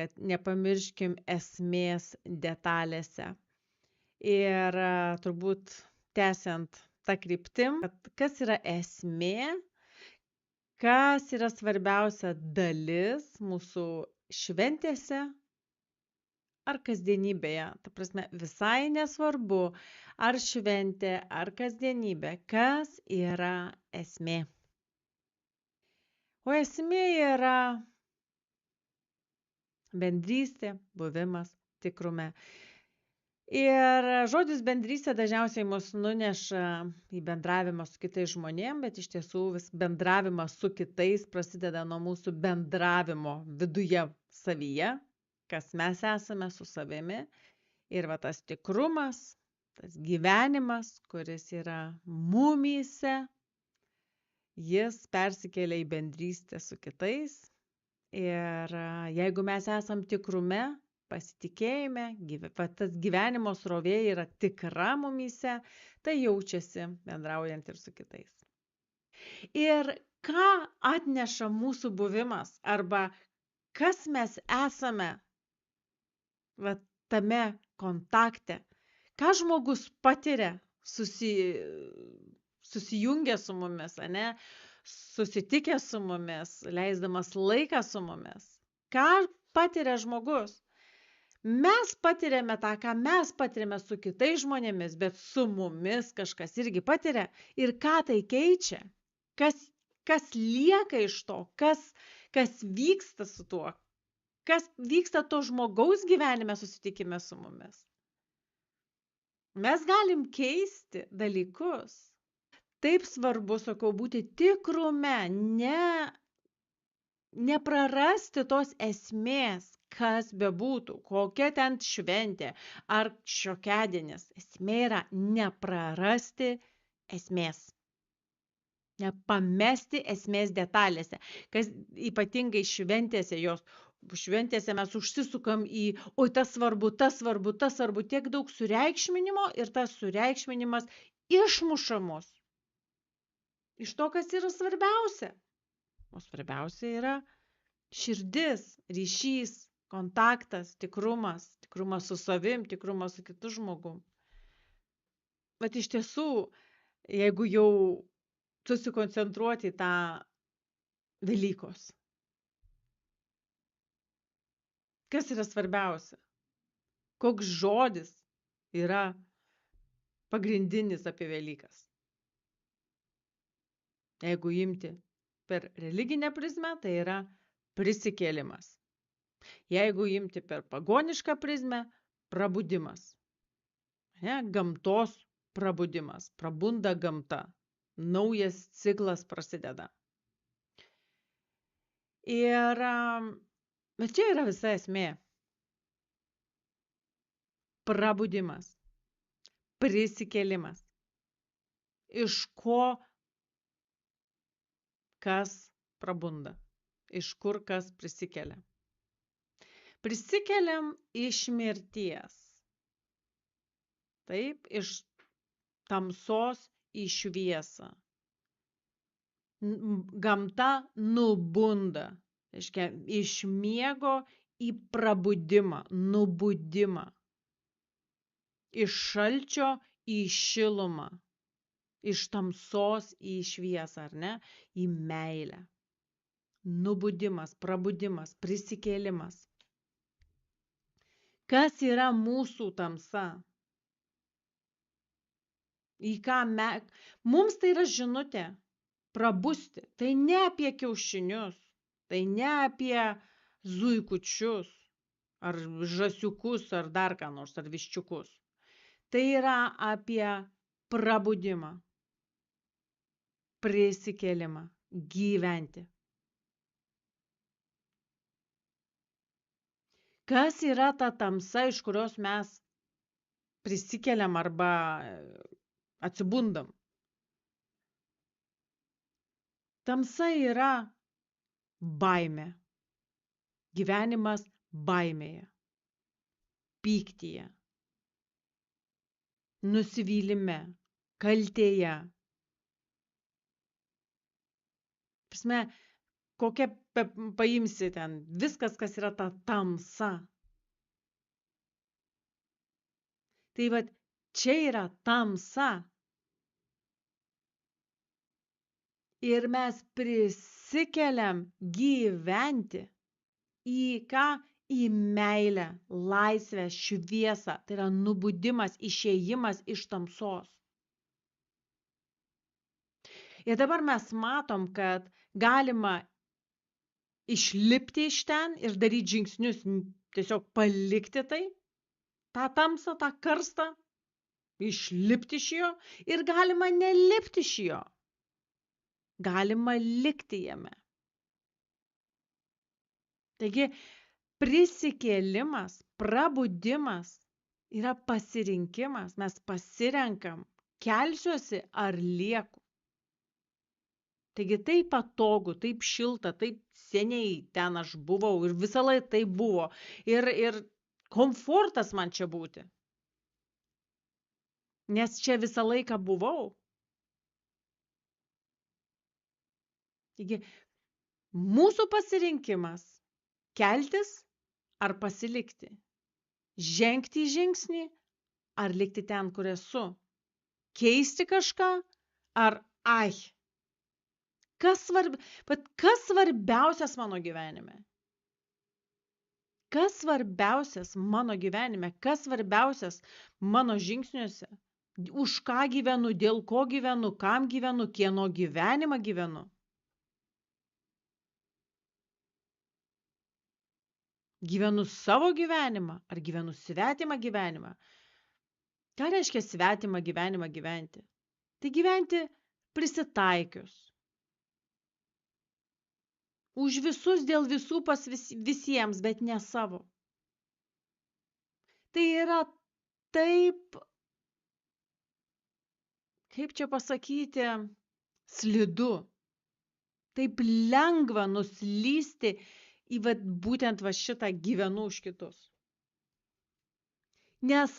kad nepamirškim esmės detalėse. Ir turbūt tęsiant tą kryptim, kad kas yra esmė, kas yra svarbiausia dalis mūsų šventėse ar kasdienybėje. Ta prasme, visai nesvarbu, ar šventė, ar kasdienybė, kas yra esmė. O esmė yra bendrystė, buvimas tikrume. Ir žodis bendrystė dažniausiai mus nuneša į bendravimą su kitais žmonėm, bet iš tiesų vis bendravimas su kitais prasideda nuo mūsų bendravimo viduje savyje, kas mes esame su savimi. Ir va tas tikrumas, tas gyvenimas, kuris yra mumyse, jis persikelia į bendrystę su kitais. Ir jeigu mes esam tikrume, pasitikėjime, tas gyvenimo srovė yra tikra mumyse, tai jaučiasi bendraujant ir su kitais. Ir ką atneša mūsų buvimas arba kas mes esame va, tame kontakte, ką žmogus patiria susijungę su mumis, ane? Susitikęs su mumis, leisdamas laiką su mumis. Ką patiria žmogus? Mes patiriame tą, ką mes patiriame su kitais žmonėmis, bet su mumis kažkas irgi patiria. Ir ką tai keičia? Kas lieka iš to? Kas vyksta su tuo? Kas vyksta to žmogaus gyvenime susitikime su mumis? Mes galim keisti dalykus. Taip svarbu, sakau, būti tikrume, neprarasti tos esmės, kas bebūtų, kokia ten šventė ar šiokiadienis. Esmė yra neprarasti esmės. Nepamesti esmės detalėse. Kas ypatingai šventėse mes užsisukam į, oi tas svarbu, tas svarbu, tas svarbu, tiek daug sureikšminimo ir tas sureikšminimas išmuša mus iš to, kas yra svarbiausia. O svarbiausia yra širdis, ryšys, kontaktas, tikrumas su savim, tikrumas su kitu žmogum. Bet iš tiesų, jeigu jau susikoncentruoti į tą Velykos, kas yra svarbiausia? Koks žodis yra pagrindinis apie Velykas? Jeigu imti per religinę prizmę, tai yra prisikėlimas. Jeigu imti per pagonišką prizmę, prabudimas. Gamtos prabudimas. Prabunda gamta. Naujas ciklas prasideda. Bet čia yra visa esmė. Prabudimas. Prisikėlimas. Iš ko kas prabunda, iš kur kas prisikelia. Prisikeliam iš mirties. Taip, iš tamsos į šviesą. Gamta nubunda. Reiškia, iš miego į prabudimą, nubudimą. Iš šalčio į šilumą. Iš tamsos į šviesą, ar ne? Į meilę. Nubudimas, prabudimas, prisikėlimas. Kas yra mūsų tamsa? Mums tai yra žinutė. Prabusti. Tai ne apie kiaušinius. Tai ne apie zuikučius. Ar žąsiukus, ar dar ką nors, ar viščiukus. Tai yra apie prabudimą. Prisikėlimą, gyventi. Kas yra ta tamsa, iš kurios mes prisikeliam arba atsibundam? Tamsa yra baimė. Gyvenimas baimėje, pyktyje, nusivylime, kaltėje. kokia paimsi ten, viskas, kas yra ta tamsa. Tai vat, čia yra tamsa. Ir mes prisikeliam gyventi į ką? Į meilę, laisvę, šviesą. Tai yra nubudimas, išėjimas iš tamsos. Ir dabar mes matom, kad galima išlipti iš ten ir daryti žingsnius, tiesiog palikti tai, tą tamsą, tą karstą, išlipti iš jo ir galima nelipti iš jo. Galima likti jame. Taigi, prisikėlimas, prabudimas yra pasirinkimas. Mes pasirenkam, kelsiuosi ar lieku. Taigi taip patogu, taip šilta, taip seniai ten aš buvau ir visą laiką taip buvo. Ir komfortas man čia būti. Nes čia visą laiką buvau. Taigi mūsų pasirinkimas keltis ar pasilikti. Žengti žingsnį ar likti ten, kur esu. Keisti kažką ar Kas svarbiausias mano gyvenime? Kas svarbiausias mano gyvenime? Kas svarbiausias mano žingsniuose? Už ką gyvenu, dėl ko gyvenu, kam gyvenu, kieno gyvenimą gyvenu? Gyvenu savo gyvenimą ar gyvenu svetimą gyvenimą? Ką reiškia svetimą gyvenimą gyventi? Tai gyventi prisitaikius. Už visus dėl visų pas visiems, bet ne savo. Tai yra taip, kaip čia pasakyti, slidu. Taip lengva nuslysti į būtent šitą gyvenu už kitus. Nes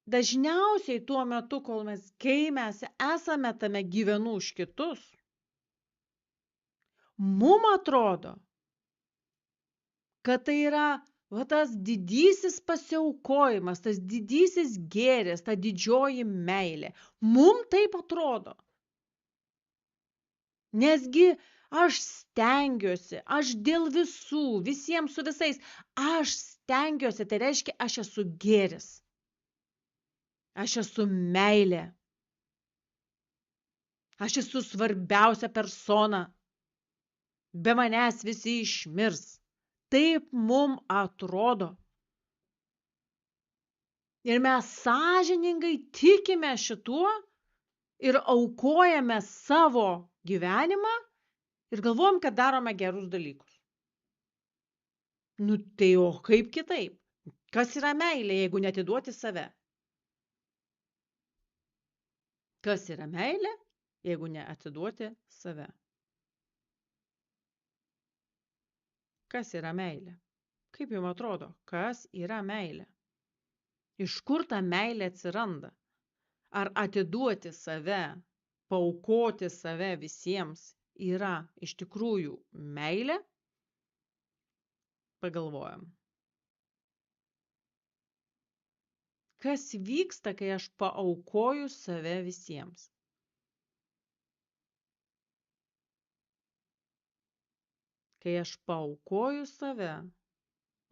dažniausiai tuo metu, kai mes esame tame gyvenu už kitus, mum atrodo, kad tai yra tas didysis pasiaukojimas, tas didysis gėris, ta didžioji meilė. Mum taip atrodo. Nesgi aš stengiuosi, aš dėl visų, visiems su visais, aš stengiuosi, tai reiškia, aš esu gėris. Aš esu meilė. Aš esu svarbiausia persona. Be manęs visi išmirs. Taip mum atrodo. Ir mes sąžiningai tikime šituo ir aukojame savo gyvenimą ir galvojam, kad darome gerus dalykus. Tai o kaip kitaip? Kas yra meilė, jeigu neatiduoti save? Kas yra meilė, jeigu neatiduoti save? Kas yra meilė? Kaip jums atrodo, kas yra meilė? Iš kur ta meilė atsiranda? Ar atiduoti save, paaukoti save visiems yra iš tikrųjų meilė? Pagalvojam. Kas vyksta, kai aš paaukoju save visiems? Kai aš paaukoju save,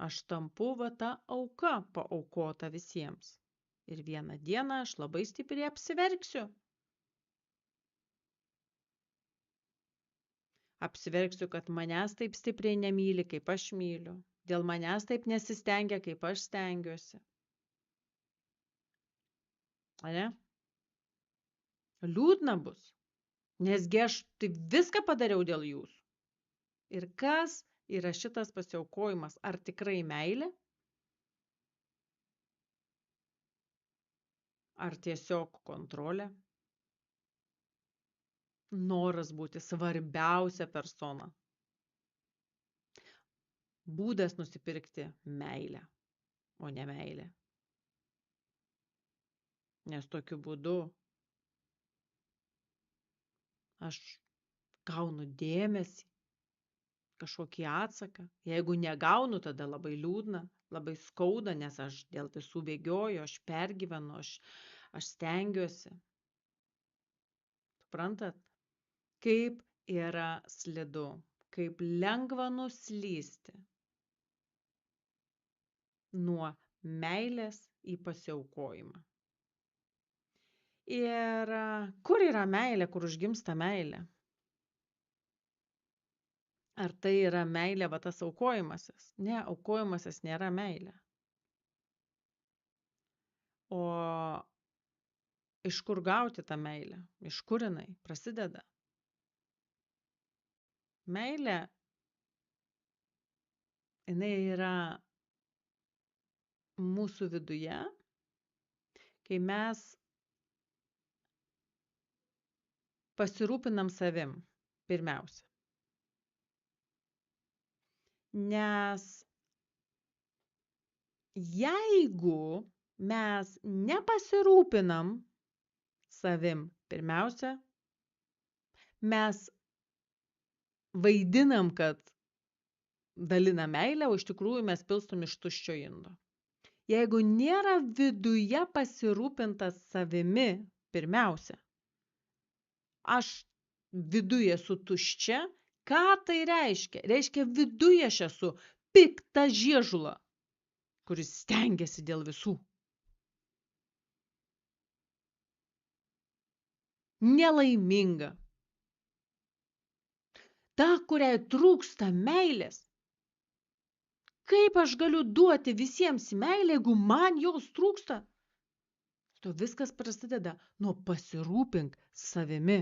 aš tampu ta auka paaukota visiems. Ir vieną dieną aš labai stipriai apsiverksiu. Apsiverksiu, kad manęs taip stipriai nemyli, kaip aš myliu. Dėl manęs taip nesistengia, kaip aš stengiuosi. Ane? Liūdna bus. Nesgi aš taip viską padariau dėl jūsų. Ir kas yra šitas pasiaukojimas? Ar tikrai meilė? Ar tiesiog kontrolė? Noras būti svarbiausia persona. Būdas nusipirkti meilę, o ne meilę. Nes tokiu būdu aš gaunu dėmesį, kažkokį atsaką. Jeigu negaunu, tada labai liūdna, labai skauda, nes aš dėl visų bėgioju, aš pergyvenu, aš stengiuosi. Suprantat? Kaip yra slidu, kaip lengva nuslysti nuo meilės į pasiaukojimą. Ir kur yra meilė, kur užgimsta meilė? Ar tai yra meilė, va tas aukojimasis? Ne, aukojimasis nėra meilė. O iš kur gauti tą meilę? Iš kur jinai prasideda? Meilė, jinai yra mūsų viduje, kai mes pasirūpinam savim pirmiausia. Nes jeigu mes nepasirūpinam savim pirmiausia, mes vaidinam, kad dalinam meilę, o iš tikrųjų mes pilstom iš tuščio indo. Jeigu nėra viduje pasirūpintas savimi pirmiausia, aš viduje esu tuščia, ką tai reiškia? Reiškia, viduje aš esu pikta žiežula, kuris stengiasi dėl visų. Nelaiminga. Ta, kuriai trūksta meilės. Kaip aš galiu duoti visiems meilę, jeigu man jos trūksta? To viskas prasideda nuo pasirūpink savimi.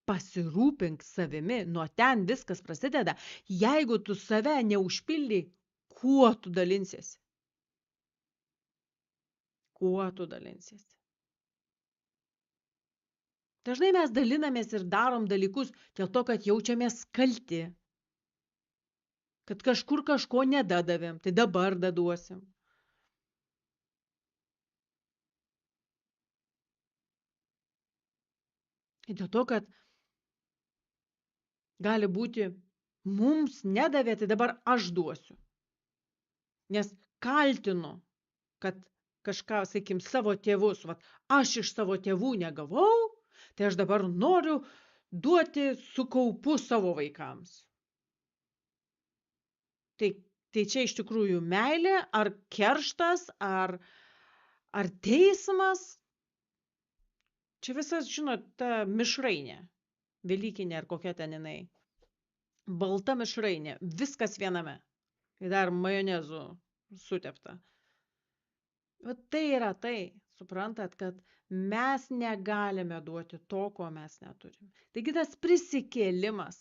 Pasirūpink savimi, nuo ten viskas prasideda. Jeigu tu save neužpildai, kuo tu dalinsiesi? Kuo tu dalinsiesi? Dažnai mes dalinamės ir darom dalykus dėl to, kad jaučiamės kalti. Kad kažkur kažko nedadavėm, tai dabar daduosim. Ir dėl to, kad gali būti, mums nedavė, tai dabar aš duosiu. Nes kaltinu, kad kažką, sakykim, savo tėvus, vat, aš iš savo tėvų negavau, tai aš dabar noriu duoti su kaupu savo vaikams. Tai čia iš tikrųjų meilė, ar kerštas, ar teismas. Čia visas, žinot, ta mišrainė, velykinė ar kokia ten jinai. Balta mišrainė, viskas viename. Ir dar majonezu sutepta. Bet tai yra tai, suprantat, kad mes negalime duoti to, ko mes neturim. Taigi tas prisikėlimas,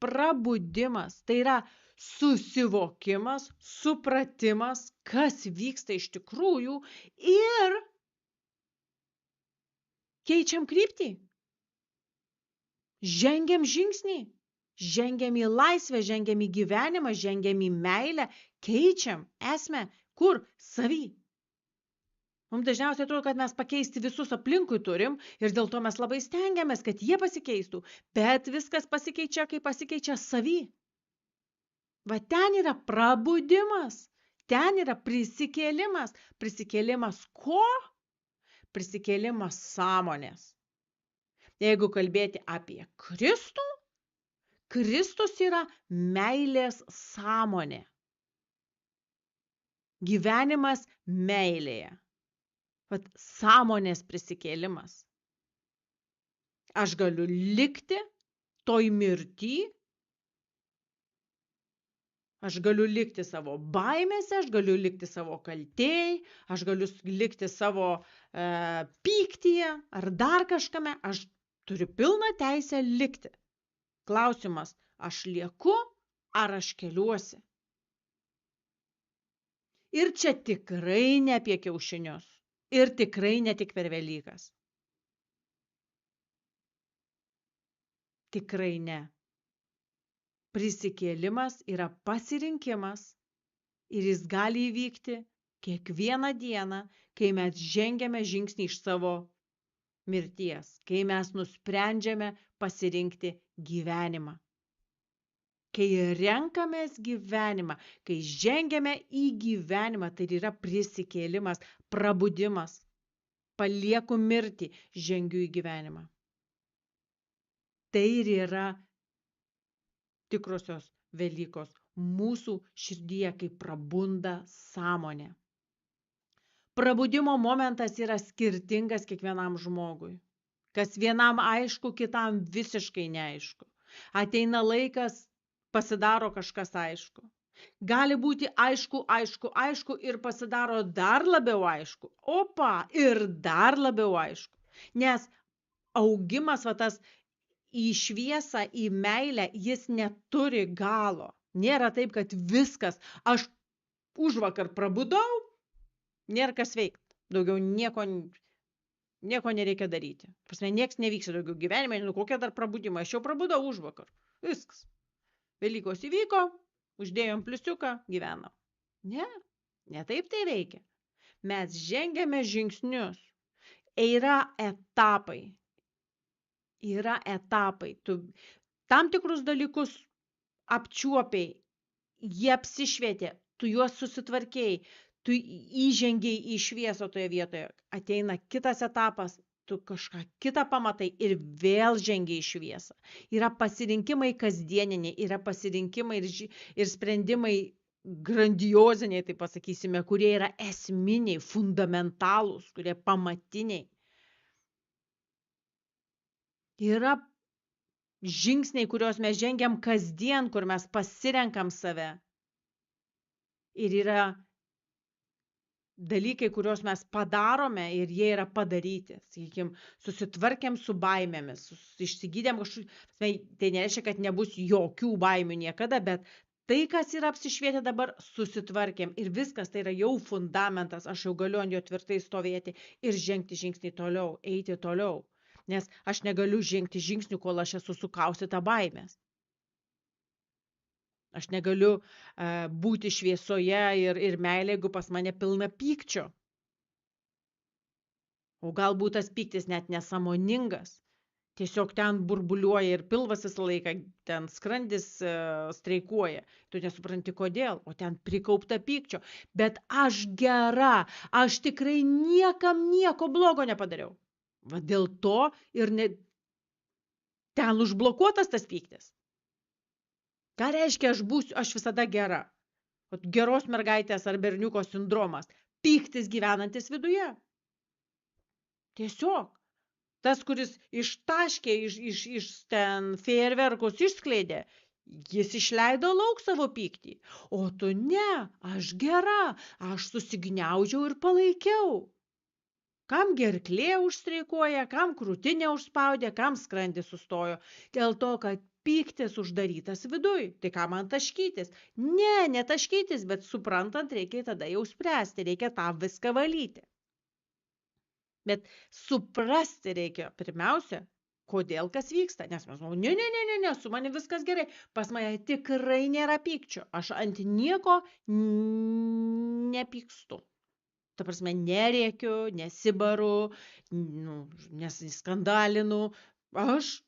prabudimas, tai yra susivokimas, supratimas, kas vyksta iš tikrųjų ir keičiam kryptį. Žengiam žingsnį, žengiam į laisvę, žengiam į gyvenimą, žengiam į meilę, keičiam esmę, kur savy. Mums dažniausiai atrodo, kad mes pakeisti visus aplinkui turim ir dėl to mes labai stengiamės, kad jie pasikeistų, bet viskas pasikeičia, kai pasikeičia savy. Va ten yra prabudimas, ten yra prisikėlimas. Prisikėlimas ko? Prisikėlimas sąmonės. Jeigu kalbėti apie Kristų, Kristus yra meilės sąmonė. Gyvenimas meilėje. Vat sąmonės prisikėlimas. Aš galiu likti toj mirty, aš galiu likti savo baimėse, aš galiu likti savo kaltėj, aš galiu likti savo pyktyje ar dar kažkame, aš turiu pilną teisę likti. Klausimas, aš lieku ar aš keliuosi? Ir čia tikrai ne apie kiaušinius. Ir tikrai ne tik per Velykas. Tikrai ne. Prisikėlimas yra pasirinkimas ir jis gali įvykti kiekvieną dieną, kai mes žengiame žingsnį iš savo mirties, kai mes nusprendžiame pasirinkti gyvenimą. Kai renkamės gyvenimą, kai žengiame į gyvenimą, tai yra prisikėlimas, prabudimas. Palieku mirtį, žengiu į gyvenimą. Tai ir yra tikrosios Velykos mūsų širdyje, kai prabunda sąmonė. Prabudimo momentas yra skirtingas kiekvienam žmogui. Kas vienam aišku, kitam visiškai neaišku. Ateina laikas, pasidaro kažkas aišku. Gali būti aišku ir pasidaro dar labiau aišku. Opa, ir dar labiau aišku. Nes augimas, tas į šviesą, į meilę, jis neturi galo. Nėra taip, kad viskas, aš užvakar prabudau, nėra kas veikti. Daugiau nieko nereikia daryti. Prasme, nieks nevyksta daugiau gyvenime, kokia dar prabudimą. Aš jau prabudau užvakar. Viskas. Velykos įvyko, uždėjom pliusiuką, gyvenam. Ne taip tai veikia. Mes žengiame žingsnius. Yra etapai. Tu tam tikrus dalykus apčiuopiai, jie apsišvietė, tu juos susitvarkėjai, tu įžengiai į šviesą toje vietoje. Ateina kitas etapas, tu kažką kitą pamatai ir vėl žengiai į šviesą. Yra pasirinkimai kasdieniniai, yra pasirinkimai ir sprendimai grandioziniai, taip pasakysime, kurie yra esminiai, fundamentalūs, kurie pamatiniai. Yra žingsniai, kuriuos mes žengiam kasdien, kur mes pasirenkam save. Ir yra dalykai, kuriuos mes padarome ir jie yra padaryti. Sakykime, susitvarkėm su baimėmis, išsigydėm kažkaip. Tai nereiškia, kad nebus jokių baimių niekada, bet tai, kas yra apsišvietę dabar, susitvarkėm. Ir viskas, tai yra jau fundamentas. Aš jau galiu ant jo tvirtai stovėti ir žengti žingsnį toliau, eiti toliau. Nes aš negaliu žengti žingsnių, kol aš esu sukaustyta baimės. Aš negaliu būti šviesoje ir meilė, jeigu pas mane pilna pykčio. O galbūt tas pyktis net nesąmoningas. Tiesiog ten burbuliuoja ir pilvas visą laiką, ten skrandis streikuoja. Tu nesupranti kodėl, o ten prikaupta pykčio. Bet aš gera, aš tikrai niekam nieko blogo nepadariau. Va dėl to ir ten užblokuotas tas pyktis. Ką reiškia aš visada gera? Geros mergaitės ar berniuko sindromas. Pyktis gyvenantis viduje. Tiesiog. Tas, kuris ištaškė, iš ten fejerverkus išskleidė, jis išleido lauk savo pyktį. O tu ne, aš gera, aš susigniaužiau ir palaikiau. Kam gerklė užstreikuoja, kam krūtinė užspaudė, kam skrandis sustojo. Dėl to, kad pyktis uždarytas viduj. Tai ką man taškytis? Ne taškytis, bet suprantant, reikia tada jau spręsti, reikia tą viską valyti. Bet suprasti reikia pirmiausia, kodėl kas vyksta. Nes mes ne, su mani viskas gerai. Pas mane tikrai nėra pykčio. Aš ant nieko nepykstu. Ta prasme, nerėkiu, nesibaru, nesiskandalinu. Aš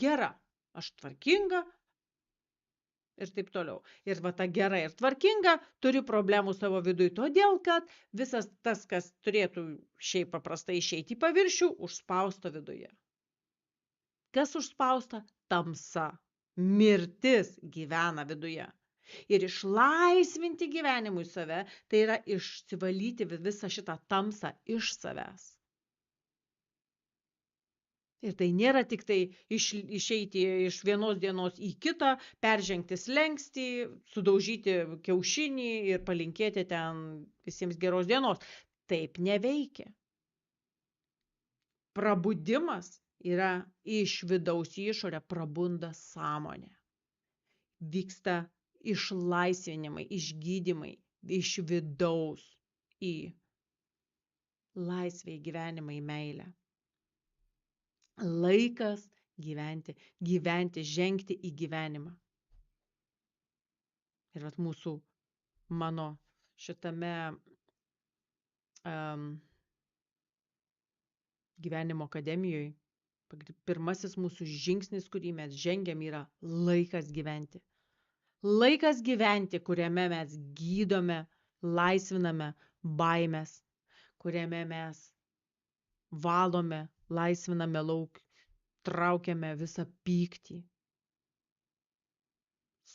gera, aš tvarkinga ir taip toliau. Ir va ta gera ir tvarkinga turi problemų savo viduje, todėl kad visas tas, kas turėtų šiaip paprastai išeiti į paviršių, užspausta viduje. Kas užspausta? Tamsa. Mirtis gyvena viduje. Ir išlaisvinti gyvenimui save, tai yra išsivalyti visą šitą tamsą iš savęs. Ir tai nėra tik tai išeiti iš vienos dienos į kitą, peržengti slenkstį, sudaužyti kiaušinį ir palinkėti ten visiems geros dienos. Taip neveikia. Prabudimas yra iš vidaus į išorę, prabunda sąmonė. Vyksta išlaisvinimai, išgydymai iš vidaus į laisvę, į gyvenimą, į meilę. Laikas gyventi, žengti į gyvenimą. Ir vat mano šitame gyvenimo akademijoje. Pirmasis mūsų žingsnis, kurį mes žengiam, yra laikas gyventi. Laikas gyventi, kuriame mes gydome, laisviname baimės, kuriame mes valome, laisviname lauk, traukiame visą pyktį,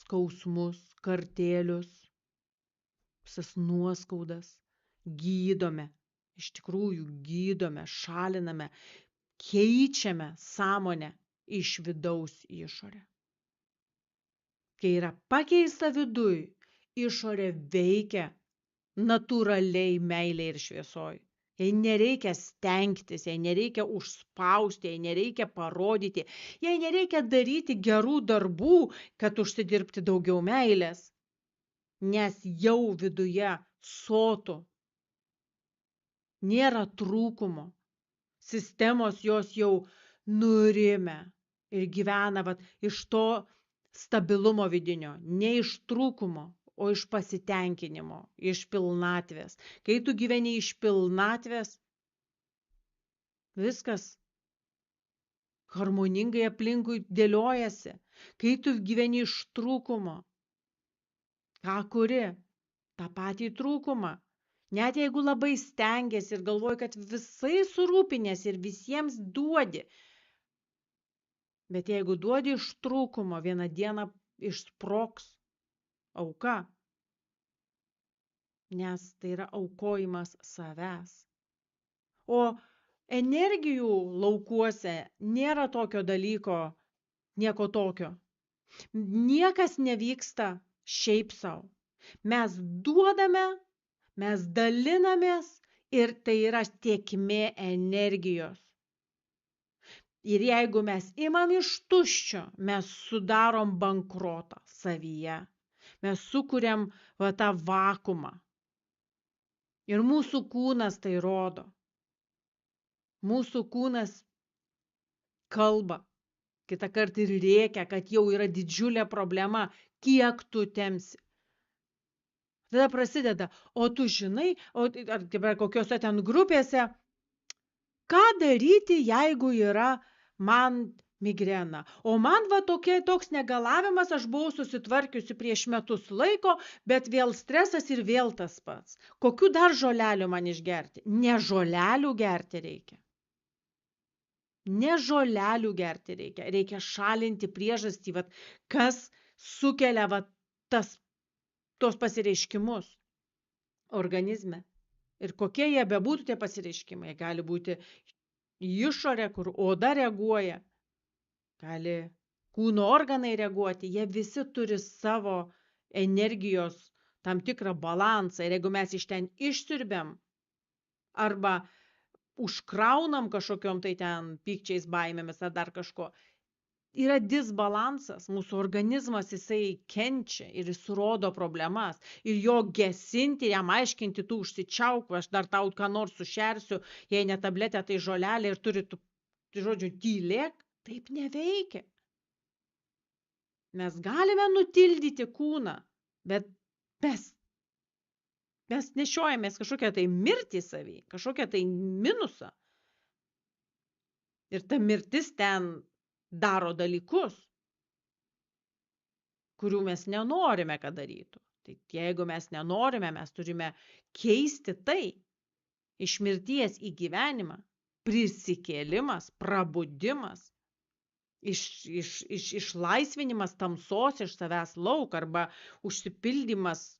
skausmus, kartėlius, visas nuoskaudas, gydome, iš tikrųjų gydome, šaliname, keičiame sąmonę iš vidaus į išorę. Kai yra pakeista viduj, išorė veikia natūraliai meilė ir šviesoj. Jai nereikia stengtis, jai nereikia užspausti, jai nereikia parodyti, jai nereikia daryti gerų darbų, kad užsidirbti daugiau meilės, nes jau viduje sotu, nėra trūkumo, sistemos jos jau nurime ir gyvena iš to stabilumo vidinio, ne iš trūkumo, o iš pasitenkinimo, iš pilnatvės. Kai tu gyveni iš pilnatvės, viskas harmoningai aplinkui dėliojasi. Kai tu gyveni iš trūkumo, ką kuri? tą patį trūkumą. Net jeigu labai stengiasi ir galvoji, kad visai surūpinės ir visiems duodi. Bet jeigu duodi iš trūkumo, vieną dieną išsprogs auka. Nes tai yra aukojimas savęs. O energijų laukuose nėra tokio dalyko, nieko tokio. Niekas nevyksta šiaip savo. Mes duodame, mes dalinamės ir tai yra tėkmė energijos. Ir jeigu mes imam iš tuščio, mes sudarom bankrotą savyje. Mes sukuriam tą vakumą. Ir mūsų kūnas tai rodo. Mūsų kūnas kalba. Kitą kartą ir rėkia, kad jau yra didžiulė problema, kiek tu temsi. Tada prasideda, o tu žinai, ar kokiuose ten grupėse, ką daryti, jeigu yra man migrena. O man toks negalavimas, aš buvau susitvarkiusi prieš metus laiko, bet vėl stresas ir vėl tas pats. Kokių dar žolelių man išgerti? Ne žolelių gerti reikia. Ne žolelių gerti reikia. Reikia šalinti priežastį, kas sukelia tos pasireiškimus organizme. Ir kokie jie bebūtų tie pasireiškimai. Gali būti išorė, kur oda reaguoja. Gali kūno organai reaguoti. Jie visi turi savo energijos tam tikrą balansą. Ir jeigu mes iš ten išsiurbiam arba užkraunam kažkokiom tai ten pykčiais, baimėmis ar dar kažko, yra disbalansas, mūsų organizmas jisai kenčia ir jis rodo problemas ir jo gesinti, jam aiškinti, tu užsičiauk, aš dar tau ką nors sušersiu, jei ne tabletė, tai žolelė ir turi, žodžiu, tylėk, taip neveikia. Mes galime nutildyti kūną, bet mes nešiojamės kažkokią tai mirtį savį, kažkokią tai minusą. Ir ta mirtis ten daro dalykus, kurių mes nenorime, kad darytų. Tai jeigu mes nenorime, mes turime keisti tai. Iš mirties į gyvenimą, prisikėlimas, prabudimas, išlaisvinimas tamsos iš savęs lauk arba užsipildymas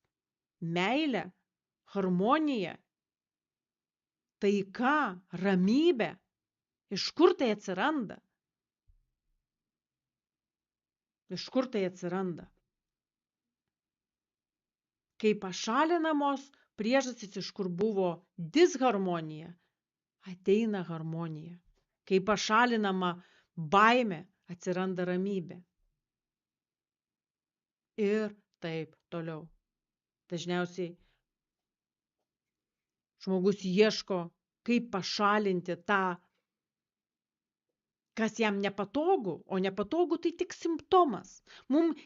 meilė, harmonija, taika, ramybė. Iš kur tai atsiranda? Iš kur tai atsiranda? Kai pašalinamos priežastys, iš kur buvo disharmonija, ateina harmonija. Kai pašalinama baimė, atsiranda ramybė. Ir taip toliau. Dažniausiai žmogus ieško, kaip pašalinti tą, kas jam nepatogu, o nepatogu tai tik simptomas. Mums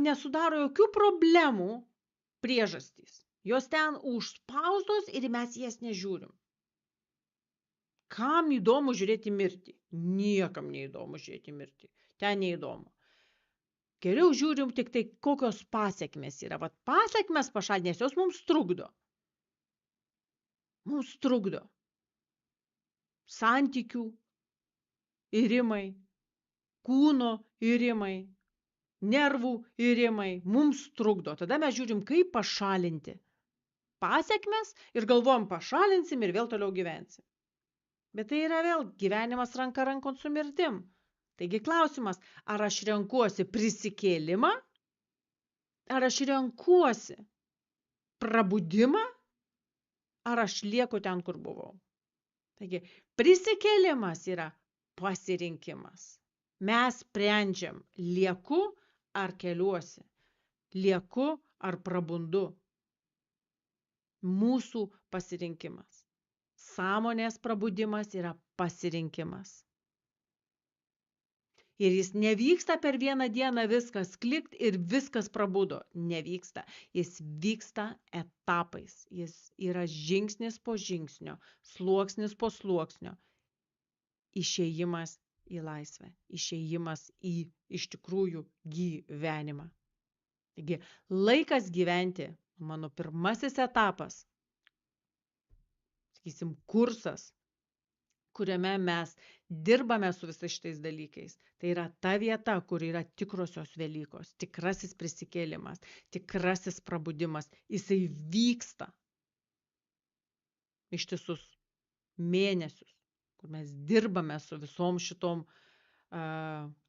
nesudaro jokių problemų priežastys. Jos ten užspaustos ir mes jas nežiūrim. Kam įdomu žiūrėti mirtį? Niekam neįdomu žiūrėti mirtį. Ten neįdomu. Geriau žiūrim tik tai, kokios pasiekmes yra. Vat pasiekmes pašalinti, nes jos mums trukdo. Mums trukdo. Santykių irimai, kūno irimai, nervų irimai mums trukdo. Tada mes žiūrim, kaip pašalinti pasiekmes ir galvojam, pašalinsim ir vėl toliau gyvensim. Bet tai yra vėl gyvenimas ranka rankon su mirtim. Taigi klausimas, ar aš renkuosi prisikėlimą, ar aš renkuosi prabudimą, ar aš lieku ten, kur buvau. Taigi prisikėlimas yra pasirinkimas. Mes sprendžiam, lieku ar keliuosi, lieku ar prabundu. Mūsų pasirinkimas. Sąmonės prabudimas yra pasirinkimas. Ir jis nevyksta per vieną dieną viskas klikt ir viskas prabudo. Nevyksta. Jis vyksta etapais. Jis yra žingsnis po žingsnio, sluoksnis po sluoksnio. Išėjimas į laisvę. Išėjimas į iš tikrųjų gyvenimą. Taigi, laikas gyventi, mano pirmasis etapas, sakysim, kursas, kuriame mes dirbame su visais šitais dalykais. Tai yra ta vieta, kur yra tikrosios Velykos, tikrasis prisikėlimas, tikrasis prabudimas. Jisai vyksta ištisus mėnesius, kur mes dirbame su visom šitom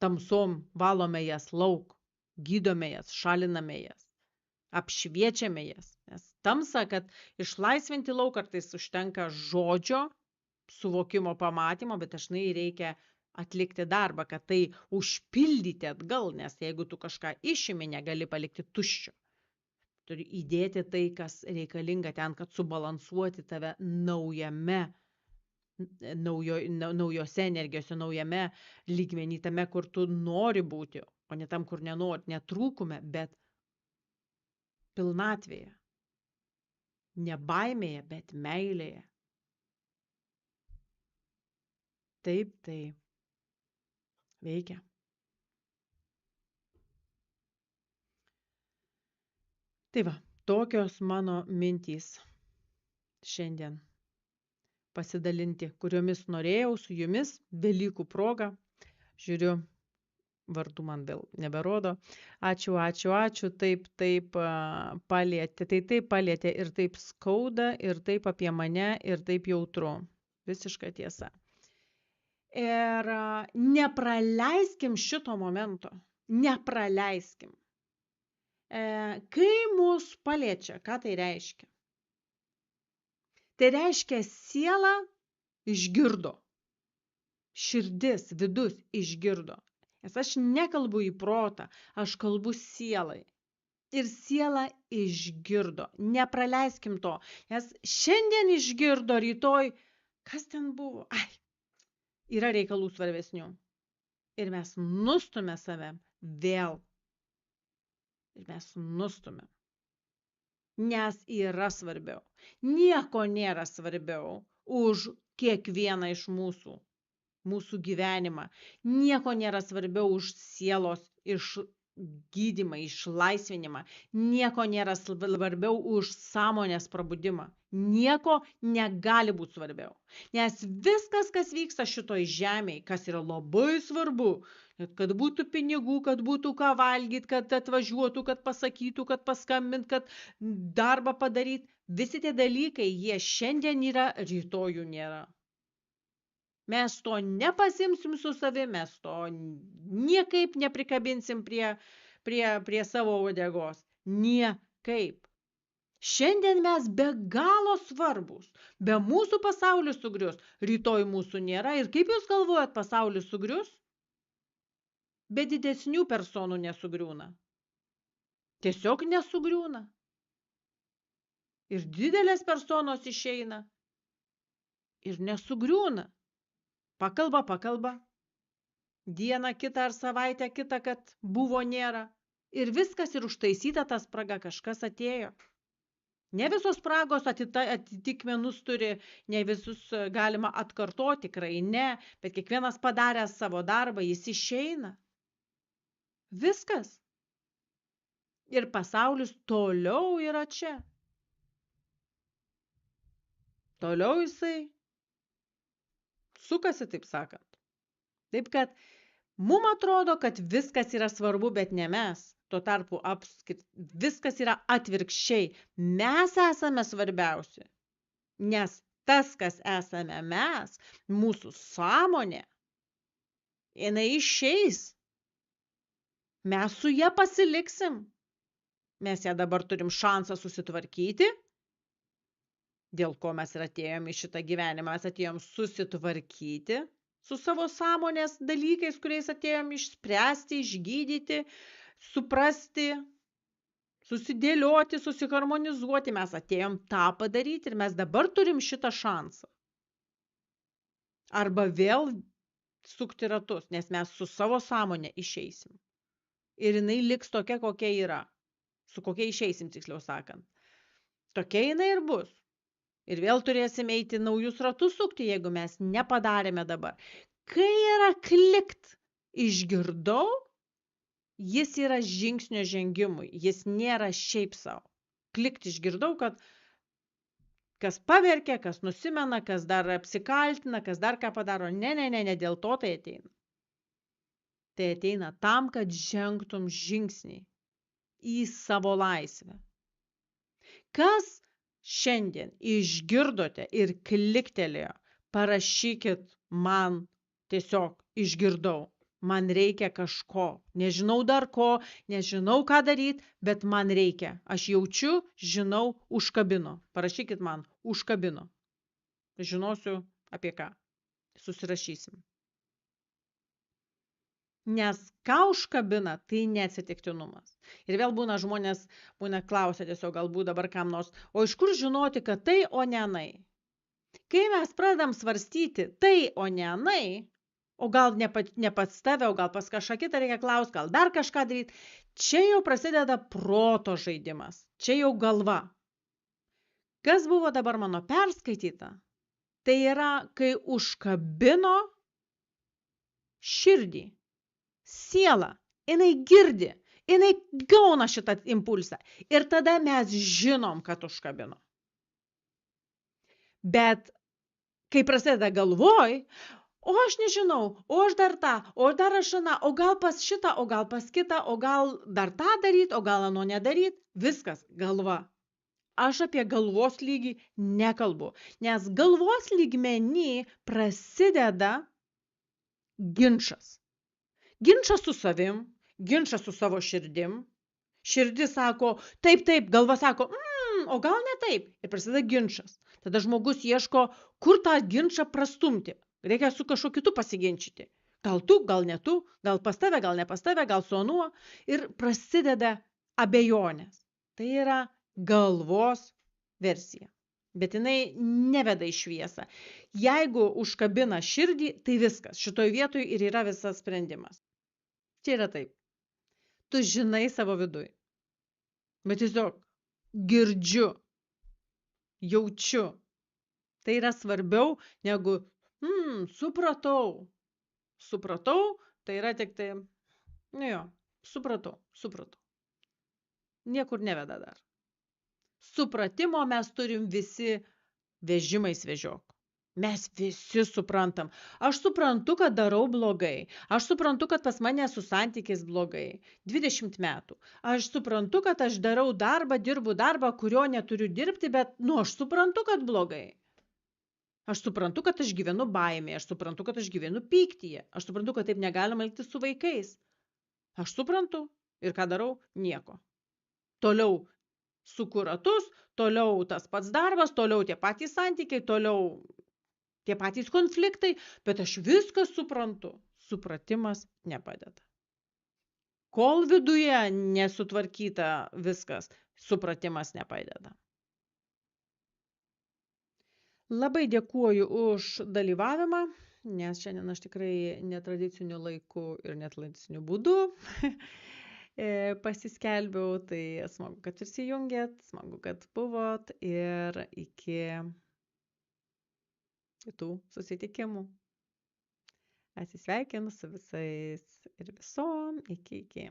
tamsom, valome jas lauk, gydome jas, šaliname jas, apšviečiame jas. Nes tamsa, kad išlaisvinti lauk, kartais užtenka žodžio, suvokimo, pamatymo, bet dažnai reikia atlikti darbą, kad tai užpildyti atgal, nes jeigu tu kažką išimi, negali palikti tuščio. Turi įdėti tai, kas reikalinga ten, kad subalansuoti tave naujose energijose, naujame lygmenį, tame, kur tu nori būti, o ne tam, kur nenori, netrūkume, bet pilnatvėje. Ne baimėje, bet meilėje. Taip, tai veikia. Tai va, tokios mano mintys šiandien pasidalinti, kuriomis norėjau su jumis Velykų proga. Žiūriu, vardų man vėl neberodo. Ačiū, taip palietė ir taip skauda, ir taip apie mane, ir taip jautru. Visiška tiesa. Ir nepraleiskim šito momento. Nepraleiskim. Kai mus paliečia, ką tai reiškia? Tai reiškia, siela išgirdo. Širdis, vidus išgirdo. Nes aš nekalbu į protą, aš kalbu sielai. Ir siela išgirdo. Nepraleiskim to. Nes šiandien išgirdo, rytoj, kas ten buvo? Yra reikalų svarbesnių. Ir mes nustume save vėl. Ir mes nustume. Nes yra svarbiau. Nieko nėra svarbiau už kiekvieną iš mūsų gyvenimą. Nieko nėra svarbiau už sielos išgydymą, išlaisvinimą. Nieko nėra svarbiau už sąmonės prabudimą. Nieko negali būti svarbiau. Nes viskas, kas vyksta šitoj žemėje, kas yra labai svarbu, kad būtų pinigų, kad būtų ką valgyti, kad atvažiuotų, kad pasakytų, kad paskambint, kad darbą padaryt, visi tie dalykai, jie šiandien yra, rytojų nėra. Mes to nepasimsim su savimi, mes to niekaip neprikabinsim prie savo uodegos. Niekaip. Šiandien mes be galo svarbus. Be mūsų pasaulis sugrius. Rytoj mūsų nėra. Ir kaip jūs galvojat, pasaulis sugrius? Be didesnių personų nesugriūna. Tiesiog nesugriūna. Ir didelės personos išeina. Ir nesugriūna. Pakalba. Dieną kitą ar savaitę kitą, kad buvo nėra. Ir viskas ir užtaisyta ta spraga, kažkas atėjo. Ne visos spragos atitikmenus turi, ne visus galima atkartoti, tikrai ne, bet kiekvienas padaręs savo darbą, jis išeina. Viskas. Ir pasaulis toliau yra čia. Toliau jisai sukasi, taip sakant. Taip kad mum atrodo, kad viskas yra svarbu, bet ne mes. Tuo tarpu viskas yra atvirkščiai. Mes esame svarbiausi. Nes tas, kas esame mes, mūsų sąmonė, jinai išeis. Mes su ja pasiliksim. Mes ją dabar turim šansą susitvarkyti. Dėl ko mes ir atėjom į šitą gyvenimą. Mes atėjom susitvarkyti su savo sąmonės dalykais, kuriais atėjom išspręsti, išgydyti, suprasti, susidėlioti, susiharmonizuoti. Mes atėjom tą padaryti ir mes dabar turim šitą šansą. Arba vėl sukti ratus, nes mes su savo sąmonė išeisim. Ir jinai liks tokia, kokia yra. Su kokia išeisim, tiksliau sakant. Tokia jinai ir bus. Ir vėl turėsim eiti naujus ratus sukti, jeigu mes nepadarėme dabar. Kai yra klikt, išgirdau, jis yra žingsnio žengimui. Jis nėra šiaip savo. Klikt išgirdau, kad kas paverkia, kas nusimena, kas dar apsikaltina, kas dar ką padaro. Ne, dėl to tai ateina. Tai ateina tam, kad žengtum žingsnį į savo laisvę. Kas šiandien išgirdote ir kliktelėjo, parašykit man tiesiog išgirdau. Man reikia kažko. Nežinau dar ko, nežinau ką daryti, bet man reikia. Aš jaučiu, žinau, užkabino. Parašykit man, užkabino. Žinosiu apie ką. Susirašysim. Nes ką užkabina, tai neatsitiktinumas. Ir vėl žmonės klausia tiesiog galbūt dabar kam nors, o iš kur žinoti, kad tai, o ne anai? Kai mes pradedam svarstyti tai, o ne anai, o gal ne pats tave, o gal pas kažką kitą reikia klausti, gal dar kažką daryti, čia jau prasideda proto žaidimas, čia jau galva. Kas buvo dabar mano perskaityta, tai yra, kai užkabino širdį. Siela, jinai girdi, jinai gauna šitą impulsą ir tada mes žinom, kad užkabino. Bet kai prasideda galvoj, o aš nežinau, o aš dar tą, o dar aš aną, o gal pas šitą, o gal pas kitą, o gal dar tą daryt, o gal ano nedaryt, viskas, galva. Aš apie galvos lygį nekalbu, nes galvos lygmenį prasideda ginčas. Ginčas su savim, ginčas su savo širdim. Širdis sako, taip, galva sako, o gal ne taip. Ir prasideda ginčas. Tada žmogus ieško, kur tą ginčą prastumti. Reikia su kažkuo kitu pasiginčyti. Gal tu, gal ne tu, gal pas tave, gal ne pas tave, gal su anuo. Ir prasideda abejonės. Tai yra galvos versija. Bet jinai neveda į šviesą. Jeigu užkabina širdį, tai viskas. Šitoj vietoj ir yra visas sprendimas. Čia yra taip. Tu žinai savo viduj. Bet tiesiog girdžiu, jaučiu. Tai yra svarbiau negu supratau. Supratau, tai yra tik tai, supratau. Niekur neveda dar. Supratimo mes turim visi vežimais vežiok. Mes visi suprantam. Aš suprantu, kad darau blogai. Aš suprantu, kad pas mane su santykiais blogai. 20 metų. Aš suprantu, kad aš darau darbą, dirbu darbą, kurio neturiu dirbti, bet, aš suprantu, kad blogai. Aš suprantu, kad aš gyvenu baimėje. Aš suprantu, kad aš gyvenu pyktyje. Aš suprantu, kad taip negalima elgtis su vaikais. Aš suprantu. Ir ką darau? Nieko. Toliau suku ratus, toliau tas pats darbas, toliau tie patys santykiai, toliau tie patys konfliktai, bet aš viską suprantu. Supratimas nepadeda. Kol viduje nesutvarkyta viskas, supratimas nepadeda. Labai dėkuoju už dalyvavimą, nes šiandien aš tikrai netradiciniu laiku ir netradiciniu būdu. pasiskelbiau, tai smagu, kad prisijungėt, smagu, kad buvot ir iki kitų susitikimų. Atsisveikinu su visais ir visom. Iki.